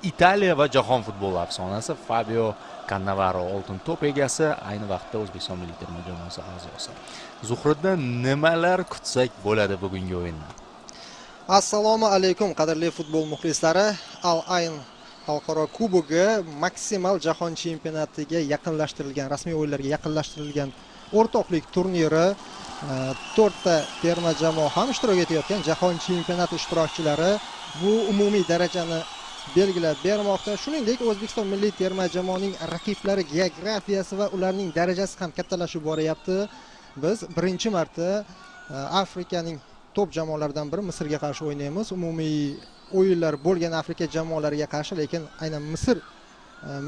Italiya va jahon futboli afsonasi Fabio Cannavaro oltin to'p egasi, ayni vaqtda O'zbekiston milliy terma jamoasi a'zosi. Zuhriddin, nimalar kutsak bo'ladi bugungi o'yindan? Assalomu alaykum qadrli futbol muxlislari. Al Ayn xalqaro kubogi maksimal jahon chempionatiga yaqinlashtirilgan, rasmiy o'yinlarga yaqinlashtirilgan o'rtoqlik turniri. 4 ta terma jamoa ham ishtirok etayotgan jahon chempionati ishtirokchilari bu umumiy darajani belgilab bermoqda. Shuningdek, O'zbekiston milliy terma jamoaning raqiblari geografiyasi va ularning darajasi ham kattalashib boryapti. Biz birinchi marta Afrikaning top jamoalaridan biri Misrga qarshi o'ynaymiz. Umumiy o'yinlar bo'lgan Afrika jamoalariga qarshi, lekin aynan Misr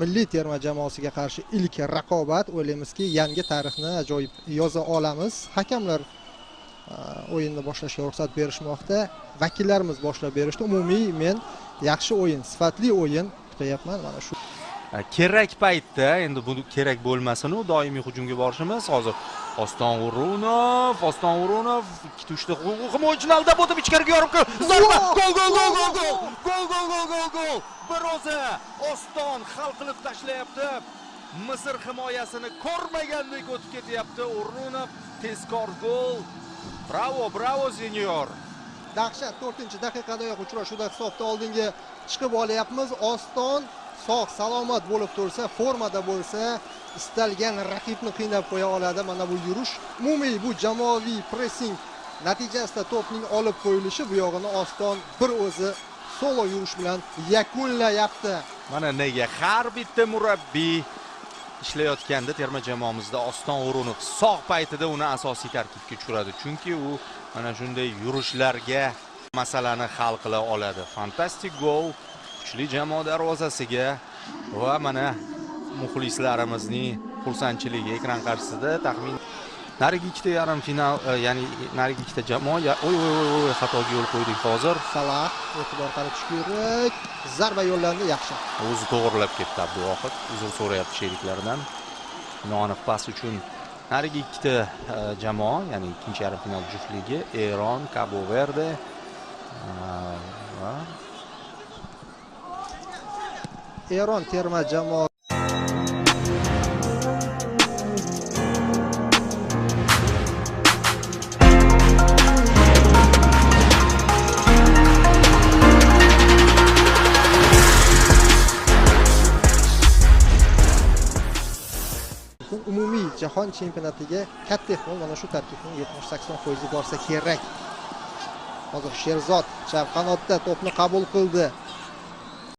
milliy terma jamoasiga qarshi ilk raqobat. O'ylaymizki, yangi tarixni ajoyib yoza olamiz. Hakamlar o'yinni boshlashga ruxsat berishmoqda. Vakillarimiz boshlab berishdi. Umumiy men yaxshi o'yin, sifatli o'yin kutayapman. Mana shu kerak paytda, endi bu kerak bo'lmasin, u doimiy hujumga borishimiz. Hozir Oston O'runov ikkita uchta himoyachini aldab o'tib ichkariga yorib zarba, gol. Bir o'zi Oston hal qilib tashlayapti. Misr himoyasini ko'rmagandek o'tib ketyapti. O'runov tezkor gol. Bravo senyor. Dahshat 4-daqiqadayoq uchrashuvda hisobda oldinga chiqib olyapmiz. Oston sog' salomat bo'lib tursa, formada bo'lsa, istalgan raqibni qiynab qo'ya oladi. Mana bu yurish, umumiy bu jamoaviy pressing natijasida to'pning olib qo'yilishi, bu yog'ini Oston bir o'zi solo yurish bilan yakunlayapti. Mana nega har bitta murabbiy ishlayotganda terma jamoamizda Oston O'runov sog' paytida uni asosiy tarkibga tushiradi. Chunki u mana shunday yurishlarga masalani hal qila oladi. Fantastik gol kuchli jamoa darvozasiga va mana muxlislarimizning xursandchiligi ekran qarshisida. Taxmin narigi ikkita yarim final, ya'ni narigi ikkita jamoa xatoga yo'l qo'ydik hozir. Salah e'tibor qaratish kerak. Zarba yo'llandi, yaxshi. O'zi to'g'rilab ketdi Abduvohid. Uzr so'rayapti sheriklaridan. Noaniq pas uchun narigi ikkita jamoa, ya'ni ikkinchi yarim final juftligi Eron, Cabo Verde va Eron terma jamoa umumiy jahon chempionatiga katta ehtimol mana shu tarkibning 70-80% borsa kerak. Hozir Sherzod chap qanotda to'pni qabul qildi.